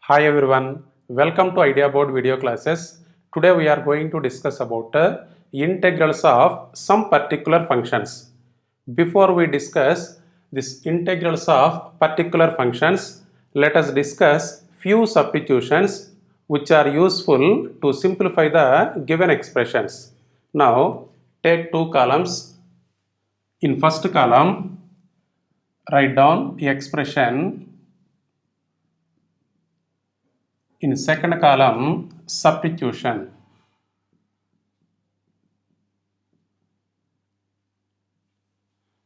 Hi everyone, welcome to Idea Board video classes. Today we are going to discuss about integrals of some particular functions. Before we discuss this integrals of particular functions, let us discuss few substitutions which are useful to simplify the given expressions. Now take two columns. In first column, write down the expression. In second column, substitution.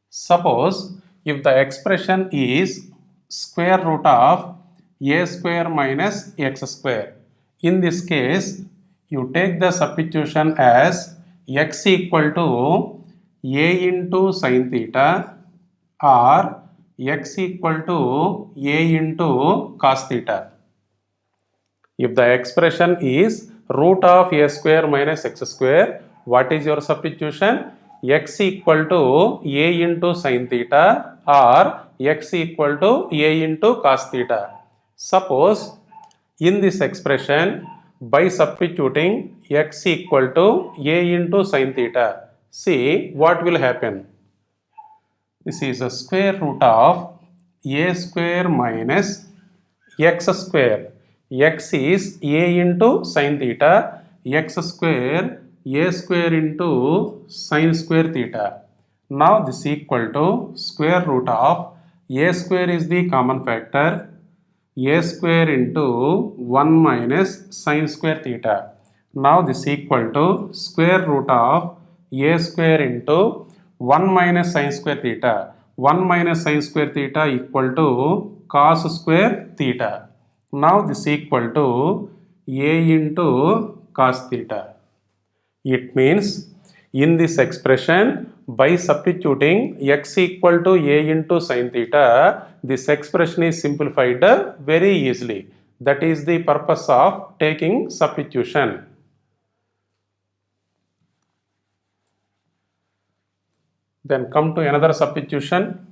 Suppose if the expression is square root of a square minus x square. In this case, you take the substitution as x equal to a into sin theta or x equal to a into cos theta. If the expression is root of a square minus x square, what is your substitution? X equal to a into sin theta or x equal to a into cos theta. Suppose in this expression, by substituting x equal to a into sin theta, see what will happen. This is a square root of a square minus x square. X is a into sin theta, x square a square into sin square theta. Now this equal to square root of a square is the common factor, a square into 1 minus sin square theta. Now this equal to square root of a square into 1 minus sin square theta. 1 minus sin square theta equal to cos square theta. Now this equal to a into cos theta. It means in this expression, by substituting x equal to a into sin theta, this expression is simplified very easily. That is the purpose of taking substitution. Then come to another substitution.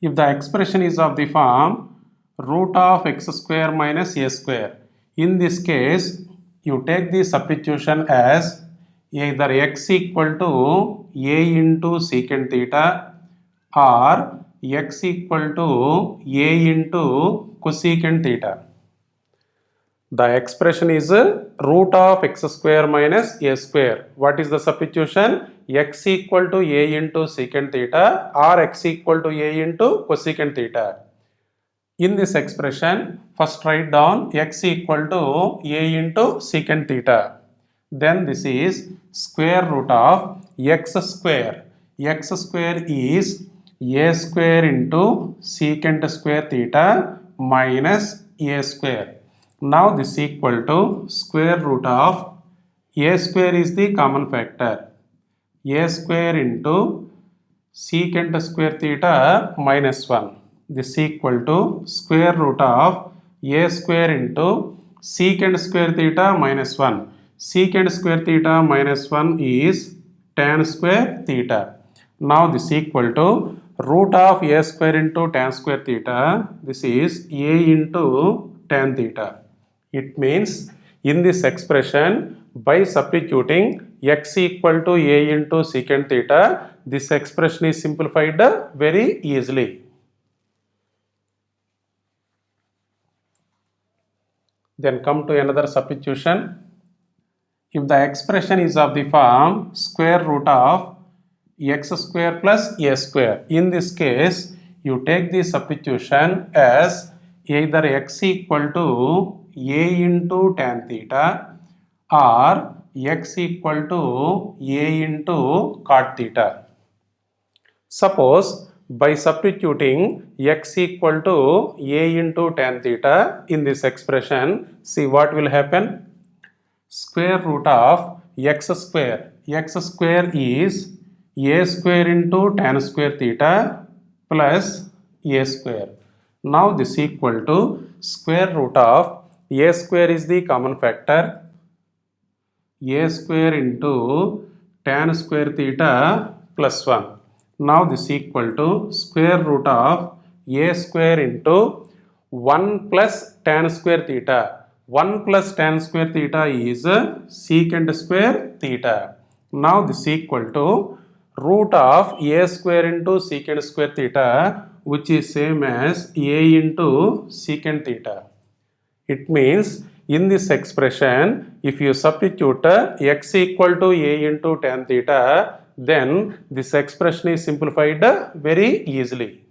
If the expression is of the form root of x square minus a square, in this case, you take the substitution as either x equal to a into secant theta or x equal to a into cosecant theta. The expression is root of x square minus a square. What is the substitution? X equal to a into secant theta or x equal to a into cosecant theta. In this expression, first write down x equal to a into secant theta. Then this is square root of x square. X square is a square into secant square theta minus a square. Now this equal to square root of a square is the common factor. A square into secant square theta minus 1. This equal to square root of a square into secant square theta minus 1. Secant square theta minus 1 is tan square theta. Now this equal to root of a square into tan square theta. This is a into tan theta. It means in this expression, by substituting x equal to a into secant theta, this expression is simplified very easily. Then come to another substitution. If the expression is of the form square root of x square plus a square, in this case, you take the substitution as either x equal to a into tan theta or x equal to a into cot theta. Suppose by substituting x equal to a into tan theta in this expression, see what will happen? Square root of x square. X square is a square into tan square theta plus a square. Now this equal to square root of a square is the common factor, a square into tan square theta plus 1. Now this equal to square root of a square into 1 plus tan square theta. 1 plus tan square theta is secant square theta. Now this is equal to root of a square into secant square theta, which is same as a into secant theta. It means in this expression, if you substitute x equal to a into tan theta, then this expression is simplified very easily.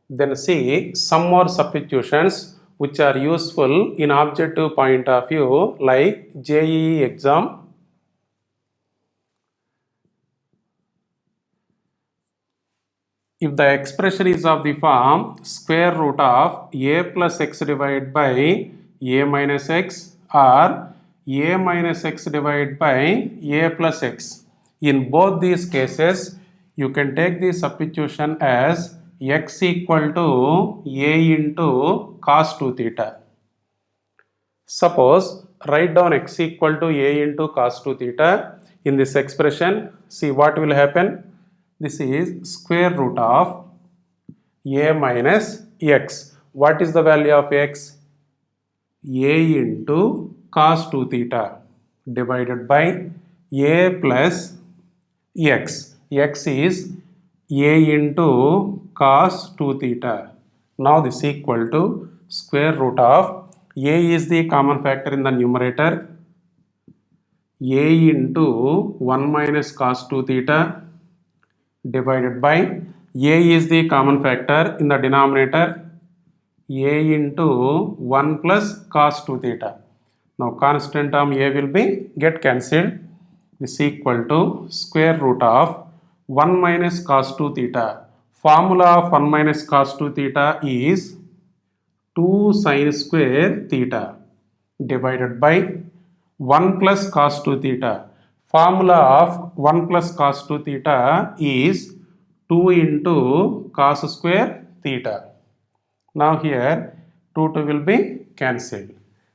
Then see some more substitutions which are useful in objective point of view, like JEE exam. If the expression is of the form square root of a plus x divided by a minus x or a minus x divided by a plus x, in both these cases you can take the substitution as x equal to a into cos 2 theta. Suppose write down x equal to a into cos 2 theta in this expression. See what will happen. This is square root of a minus x. What is the value of x? A into cos 2 theta divided by a plus x. X is a into cos 2 theta. Now this is equal to square root of a is the common factor in the numerator, a into 1 minus cos 2 theta divided by a is the common factor in the denominator, a into 1 plus cos 2 theta. Now constant term a will be get cancelled. This is equal to square root of 1 minus cos 2 theta. Formula of 1 minus cos 2 theta is 2 sin square theta divided by 1 plus cos 2 theta. Formula of 1 plus cos 2 theta is 2 into cos square theta. Now here 2 2 will be cancelled.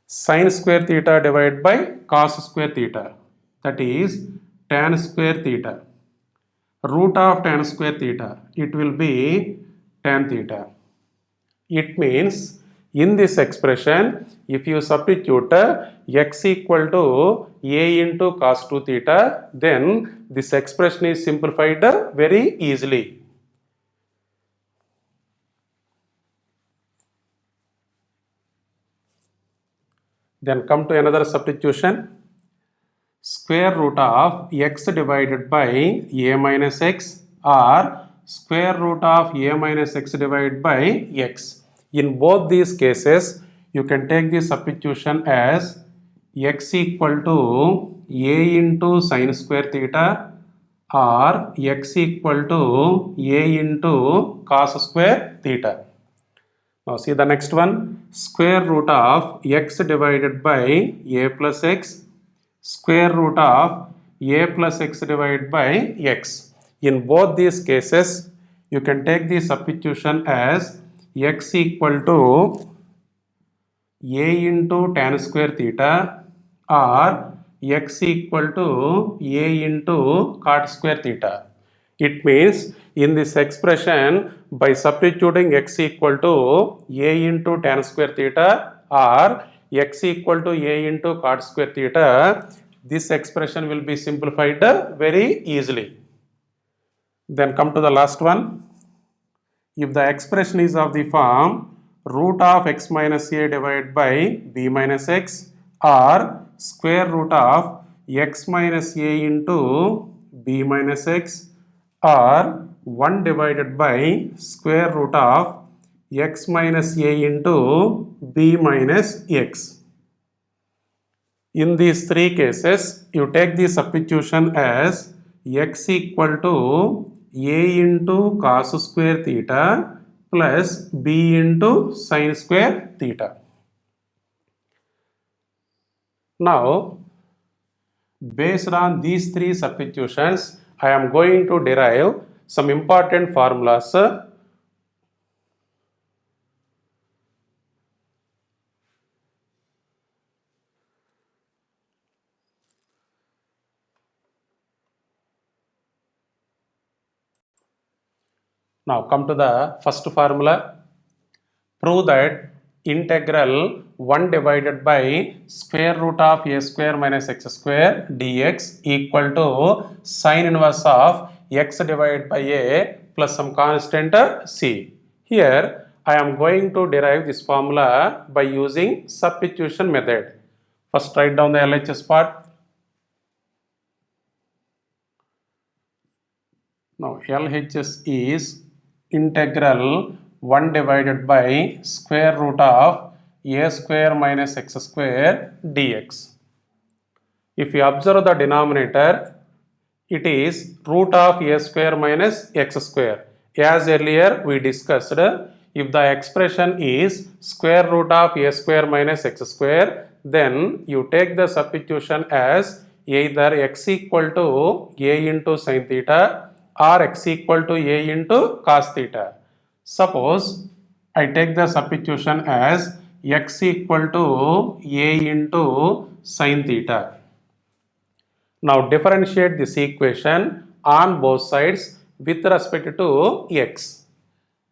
Sin square theta divided by cos square theta, that is tan square theta. Root of tan square theta, it will be tan theta. It means in this expression, if you substitute x equal to a into cos 2 theta, then this expression is simplified very easily. Then come to another substitution. Square root of x divided by a minus x or square root of a minus x divided by x. In both these cases, you can take the substitution as x equal to a into sin square theta or x equal to a into cos square theta. Now see the next one, square root of x divided by a plus x, square root of a plus x divided by x. In both these cases, you can take the substitution as x equal to a into tan square theta or x equal to a into cot square theta. It means in this expression, by substituting x equal to a into tan square theta or x equal to a into cot square theta, this expression will be simplified very easily. Then come to the last one. If the expression is of the form root of x minus a divided by b minus x or square root of x minus a into b minus x or 1 divided by square root of x minus a into b minus x. In these three cases, you take the substitution as x equal to a into cos square theta plus b into sin square theta. Now, based on these three substitutions, I am going to derive some important formulas. Now come to the first formula. Prove that integral 1 divided by square root of a square minus x square dx equal to sine inverse of x divided by a plus some constant c. Here I am going to derive this formula by using substitution method. First write down the LHS part. Now LHS is integral 1 divided by square root of a square minus x square dx. If you observe the denominator, it is root of a square minus x square. As earlier we discussed, if the expression is square root of a square minus x square, then you take the substitution as either x equal to a into sin theta or x equal to a into cos theta. Suppose I take the substitution as x equal to a into sin theta. Now differentiate this equation on both sides with respect to x.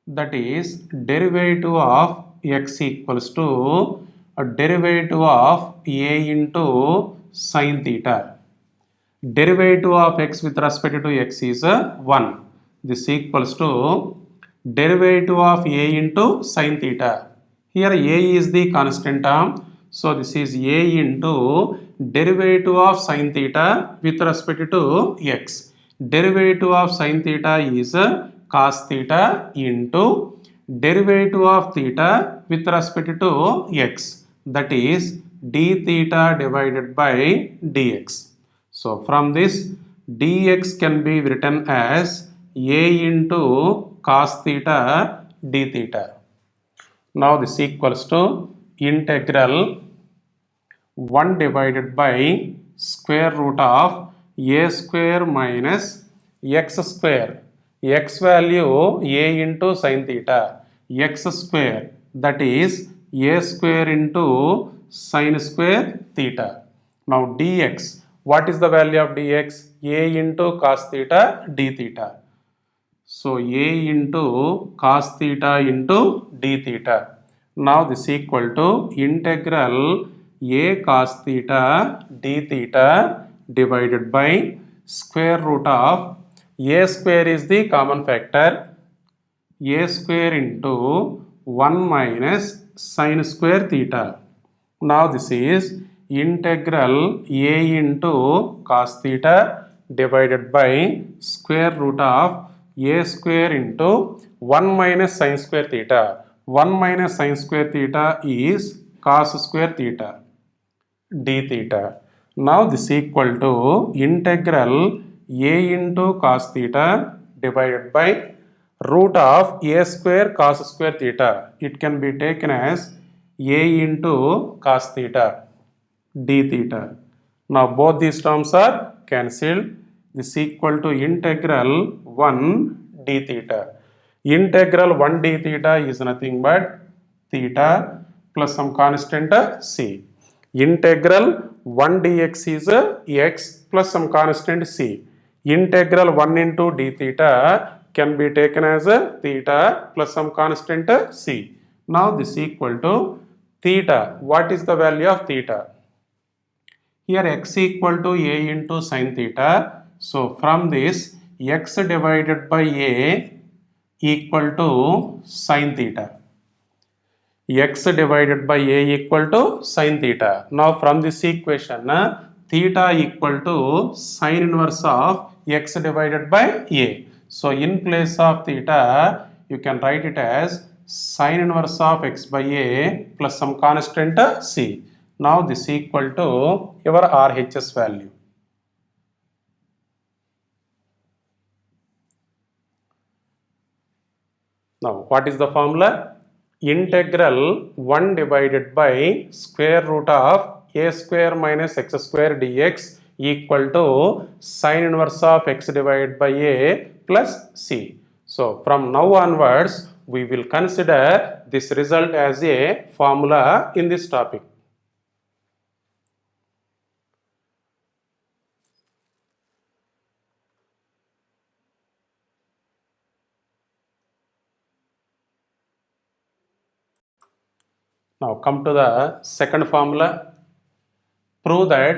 That is derivative of x equals to a derivative of a into sin theta. Derivative of x with respect to x is 1. This equals to derivative of a into sin theta. Here a is the constant term. So this is a into derivative of sin theta with respect to x. Derivative of sin theta is cos theta into derivative of theta with respect to x. That is d theta divided by dx. So from this dx can be written as a into cos theta d theta. Now this equals to integral 1 divided by square root of a square minus x square. X value a into sin theta. X square, that is a square into sin square theta. Now dx, what is the value of dx? A into cos theta d theta. So a into cos theta into d theta. Now this equal to integral a cos theta d theta divided by square root of a square is the common factor, a square into 1 minus sin square theta. Now this is integral a into cos theta divided by square root of a square into 1 minus sin square theta. 1 minus sin square theta is cos square theta d theta. Now this equal to integral a into cos theta divided by root of a square cos square theta. It can be taken as a into cos theta d theta. Now both these terms are cancelled. This equal to integral 1 d theta. Integral 1 d theta is nothing but theta plus some constant c. Integral 1 dx is x plus some constant c. Integral 1 into d theta can be taken as theta plus some constant c. Now this equal to theta. What is the value of theta? Here x equal to a into sin theta. So from this x divided by a equal to sin theta. X divided by a equal to sin theta. Now from this equation, theta equal to sin inverse of x divided by a. So in place of theta, you can write it as sin inverse of x by a plus some constant c. Now this equal to your RHS value. Now what is the formula? Integral 1 divided by square root of a square minus x square dx equal to sin inverse of x divided by a plus c. So from now onwards, we will consider this result as a formula in this topic. Now come to the second formula. Prove that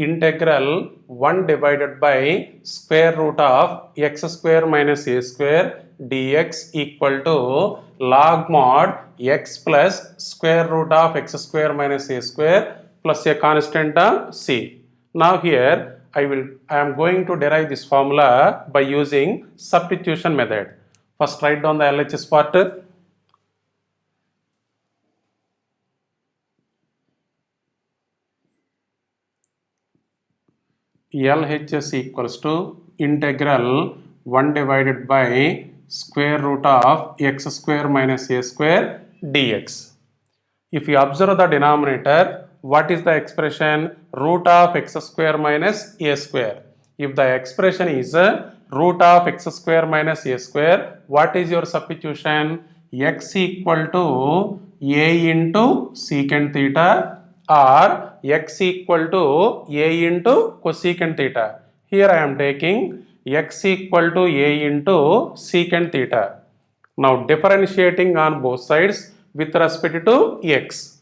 integral 1 divided by square root of x square minus a square dx equal to log mod x plus square root of x square minus a square plus a constant c. Now here I am going to derive this formula by using substitution method. First write down the LHS part. LHS equals to integral 1 divided by square root of x square minus a square dx. If you observe the denominator, what is the expression? Root of x square minus a square. If the expression is root of x square minus a square, what is your substitution? X equal to a into secant theta or x equal to a into cosecant theta. Here I am taking x equal to a into secant theta. Now differentiating on both sides with respect to x.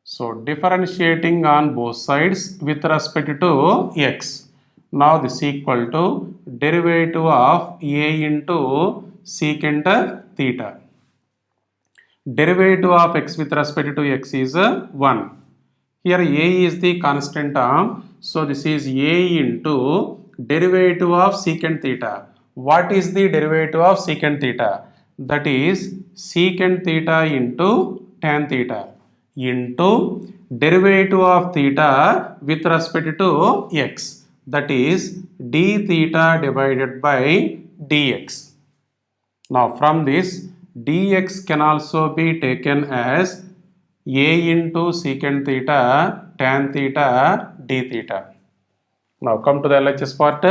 So differentiating on both sides with respect to x. Now this equal to derivative of a into secant theta. Derivative of x with respect to x is 1. Here a is the constant term. So this is a into derivative of secant theta. What is the derivative of secant theta? That is secant theta into tan theta into derivative of theta with respect to x. That is d theta divided by dx. Now from this dx can also be taken as a into secant theta tan theta d theta. Now come to the LHS part.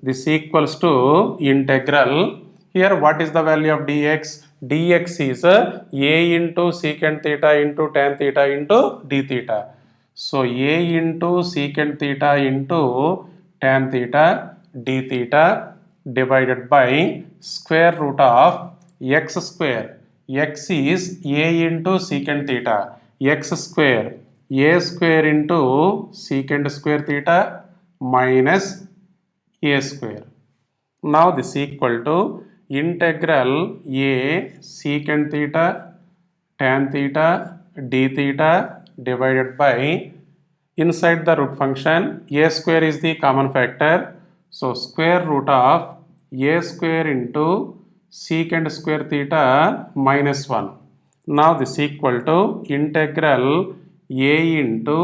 This equals to integral. Here what is the value of dx? Dx is a into secant theta into tan theta into d theta. So a into secant theta into tan theta d theta divided by square root of x square. X is a into secant theta. X square. A square into secant square theta minus a square. Now this equal to integral a secant theta tan theta d theta divided by inside the root function a square is the common factor. So square root of a square into secant square theta minus 1. Now this equal to integral a into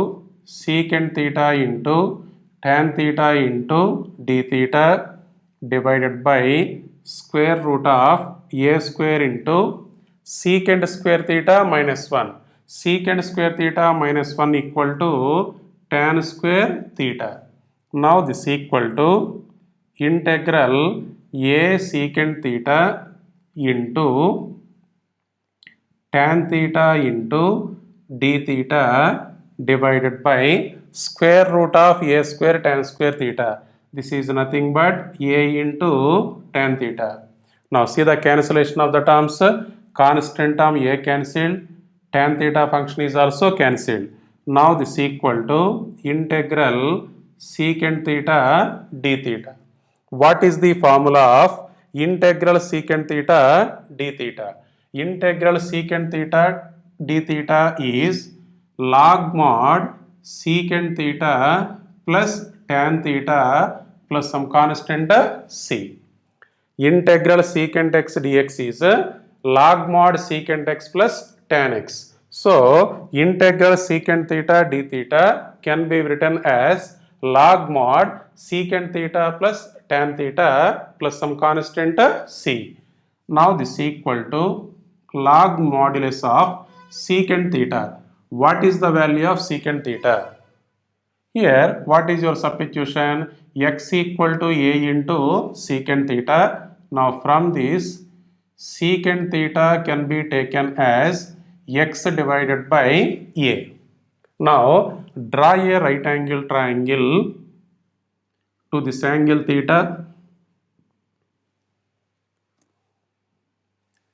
secant theta into tan theta into d theta divided by square root of a square into secant square theta minus 1. Secant square theta minus 1 equal to tan square theta. Now this equal to integral a secant theta into tan theta into d theta divided by square root of a square tan square theta. This is nothing but a into tan theta. Now see the cancellation of the terms. Constant term a cancelled, tan theta function is also cancelled. Now this equal to integral secant theta d theta. What is the formula of integral secant theta d theta? Integral secant theta d theta is log mod secant theta plus tan theta plus some constant c. Integral secant x dx is log mod secant x plus tan x. So integral secant theta d theta can be written as log mod secant theta plus tan theta plus some constant c. Now this equal to log modulus of secant theta. What is the value of secant theta? Here, what is your substitution? X equal to a into secant theta. Now from this, secant theta can be taken as x divided by a. Now draw a right angle triangle to this angle theta.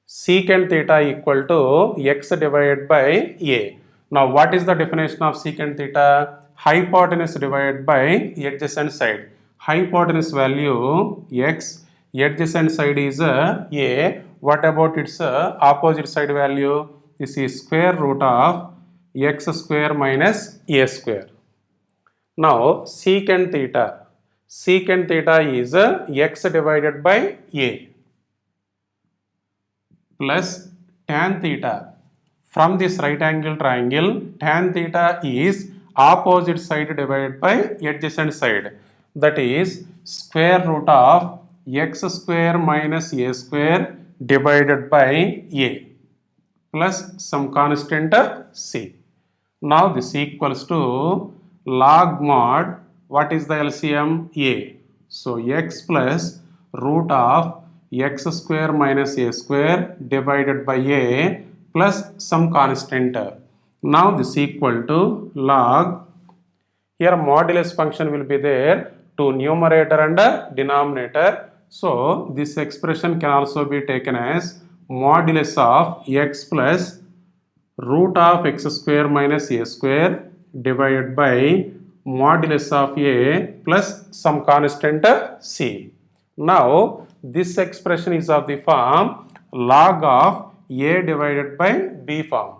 Secant theta equal to x divided by a. Now what is the definition of secant theta? Hypotenuse divided by adjacent side. Hypotenuse value x, adjacent side is a. What about its opposite side value? This is square root of x square minus a square. Now secant theta. Secant theta is x divided by a plus tan theta. From this right angle triangle, tan theta is opposite side divided by adjacent side. That is square root of x square minus a square divided by a plus some constant c. Now this equals to log mod. What is the LCM? A. So x plus root of x square minus a square divided by a plus some constant. Now this equal to log. Here modulus function will be there to numerator and denominator. So this expression can also be taken as modulus of x plus root of x square minus a square divided by modulus of a plus some constant c. Now this expression is of the form log of a divided by b form.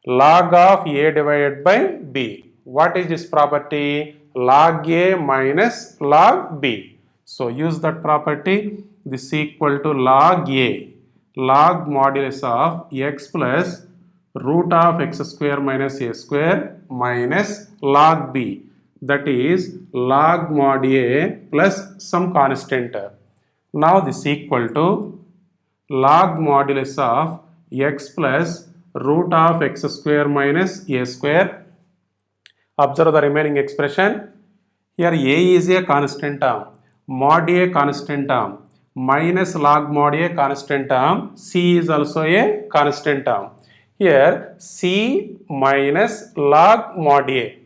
Log of a divided by b. What is this property? Log a minus log b. So use that property. This is equal to log a, log modulus of x plus root of x square minus a square minus log b, that is log mod a plus some constant. Now this is equal to log modulus of x plus root of x square minus a square. Observe the remaining expression. Here a is a constant term, mod a constant term, minus log mod a constant term, c is also a constant term. Here c minus log mod a,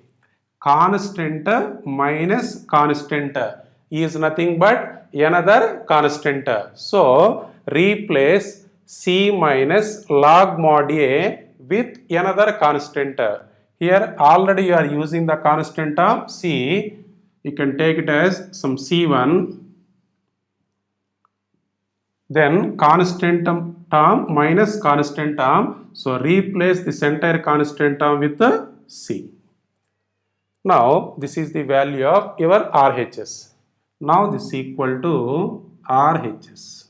constant minus constant is nothing but another constant. So replace c minus log mod a with another constant. Here already you are using the constant of c. You can take it as some c1, then constant term minus constant term. So replace this entire constant term with the c. Now this is the value of your RHS. Now this is equal to RHS.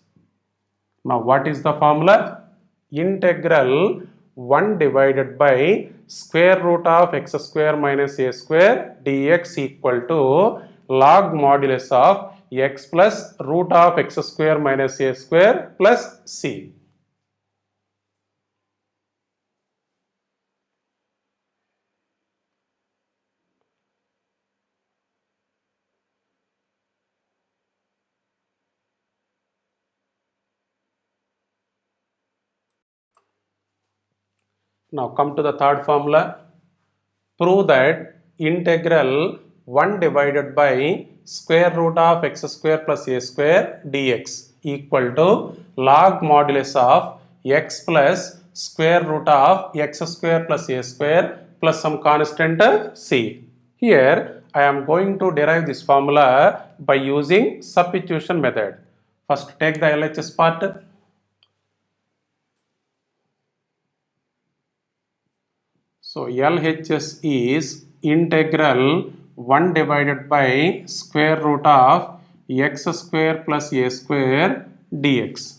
Now what is the formula? Integral 1 divided by square root of x square minus a square dx equal to log modulus of x plus root of x square minus a square plus c. Now come to the third formula. Prove that integral 1 divided by square root of x square plus a square dx equal to log modulus of x plus square root of x square plus a square plus some constant c. Here I am going to derive this formula by using substitution method. First take the LHS part. So LHS is integral 1 divided by square root of x square plus a square dx.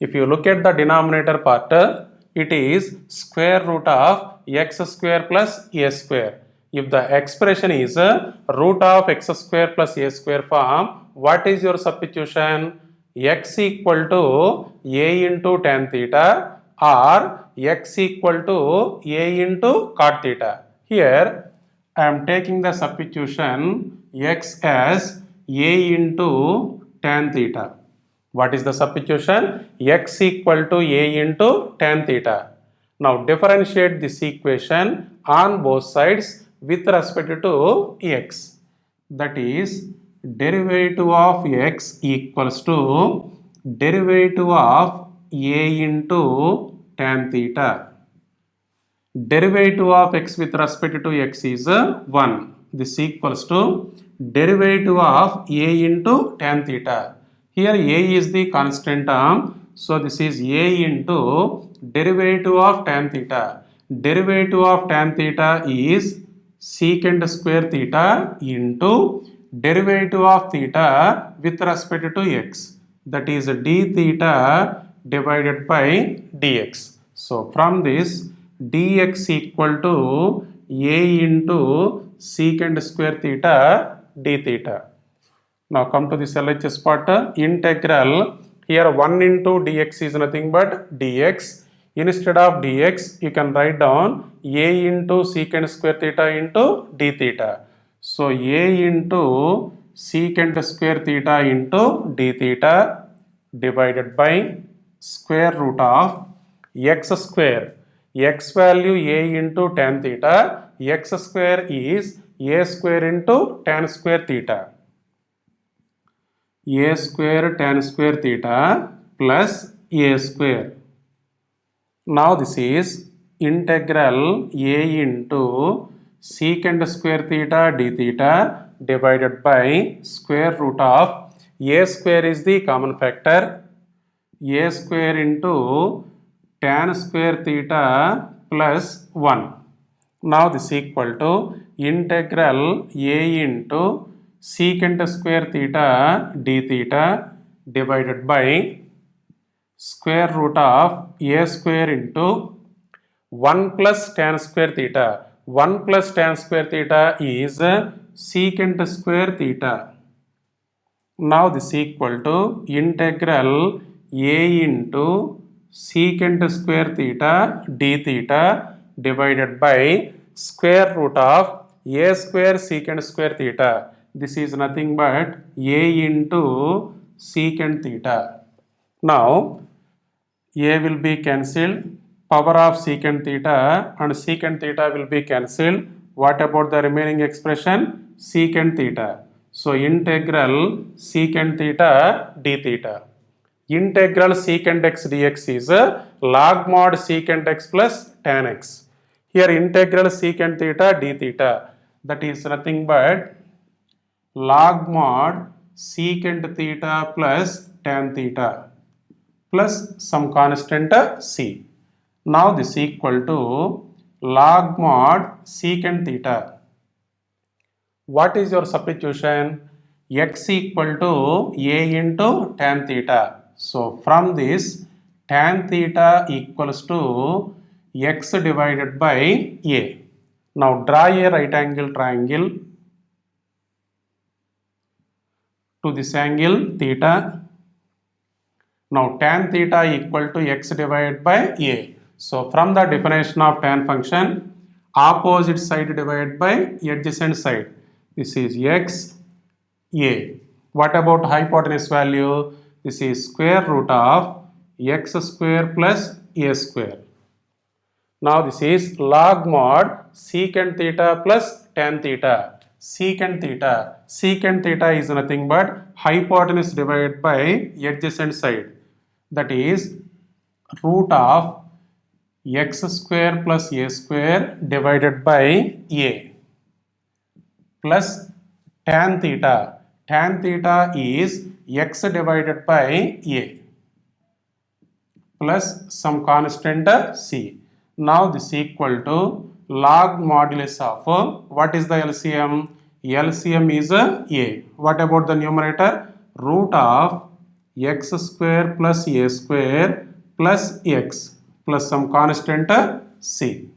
If you look at the denominator part, it is square root of x square plus a square. If the expression is root of x square plus a square form, what is your substitution? X equal to a into tan theta or x equal to a into cot theta. Here I am taking the substitution x as a into tan theta. What is the substitution? X equal to a into tan theta. Now differentiate this equation on both sides with respect to x. That is derivative of x equals to derivative of a into tan theta. derivative of x with respect to x is 1. This equals to derivative of a into tan theta. Here a is the constant term, so this is a into derivative of tan theta. Derivative of tan theta is secant square theta into derivative of theta with respect to x, that is d theta divided by dx. So from this dx equal to a into secant square theta d theta. Now come to this LHS part. Integral, here 1 into dx is nothing but dx. Instead of dx, you can write down a into secant square theta into d theta. So a into secant square theta into d theta divided by square root of x square. X value a into tan theta, x square is a square into tan square theta. A square tan square theta plus a square. Now this is integral a into secant square theta d theta divided by square root of a square is the common factor, a square into tan square theta plus 1. Now this equal to integral a into secant square theta d theta divided by square root of a square into 1 plus tan square theta. 1 plus tan square theta is secant square theta. Now this equal to integral a into secant square theta d theta divided by square root of a square secant square theta. This is nothing but a into secant theta. Now a will be cancelled, power of secant theta and secant theta will be cancelled. What about the remaining expression? Secant theta. So integral secant theta d theta. Integral secant x dx is log mod secant x plus tan x. Here integral secant theta d theta, that is nothing but log mod secant theta plus tan theta plus some constant c. Now this equal to log mod secant theta. What is your substitution? X equal to a into tan theta. So from this tan theta equals to x divided by a. Now draw a right angle triangle to this angle theta. Now tan theta equal to x divided by a. So from the definition of tan function, opposite side divided by adjacent side. This is x a. What about hypotenuse value? This is square root of x square plus a square. Now this is log mod secant theta plus tan theta. Secant theta. Secant theta is nothing but hypotenuse divided by adjacent side. That is root of x square plus a square divided by a plus tan theta. Tan theta is x divided by a plus some constant c. Now this equal to log modulus of what is the LCM? LCM is a. What about the numerator? Root of x square plus a square plus x plus some constant c.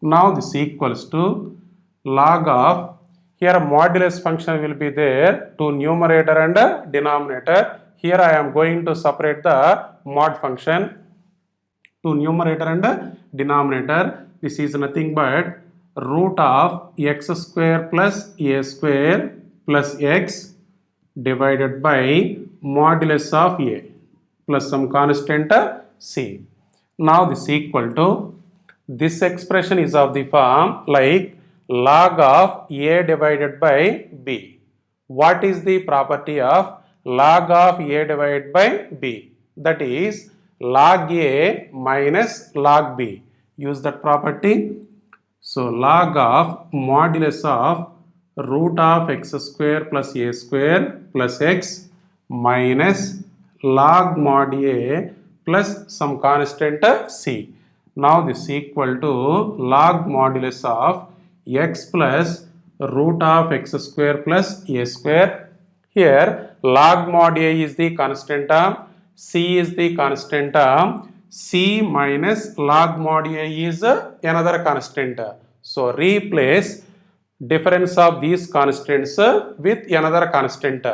Now this equals to log of, here a modulus function will be there to numerator and denominator. Here I am going to separate the mod function to numerator and denominator. This is nothing but root of x square plus a square plus x divided by modulus of a plus some constant c. Now this equal to, this expression is of the form like log of a divided by b. What is the property of log of a divided by b? That is log a minus log b. use that property. So log of modulus of root of x square plus a square plus x minus log mod a plus some constant c. Now this is equal to log modulus of x plus root of x square plus a square. Here log mod a is the constant term, c is the constant term, c minus log mod a is another constant. So replace difference of these constants with another constant.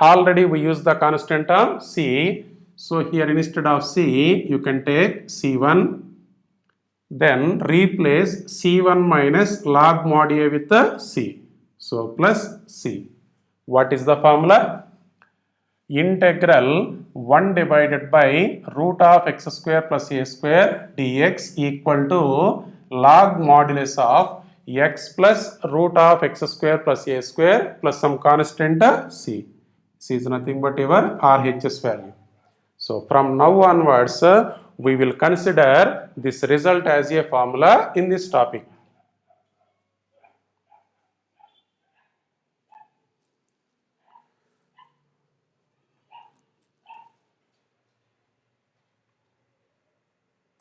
Already we use the constant term c. So here instead of c you can take c1, then replace c1 minus log mod a with the c. So plus c. What is the formula? Integral 1 divided by root of x square plus a square dx equal to log modulus of x plus root of x square plus a square plus some constant c. C is nothing but your RHS value. So from now onwards, we will consider this result as a formula in this topic.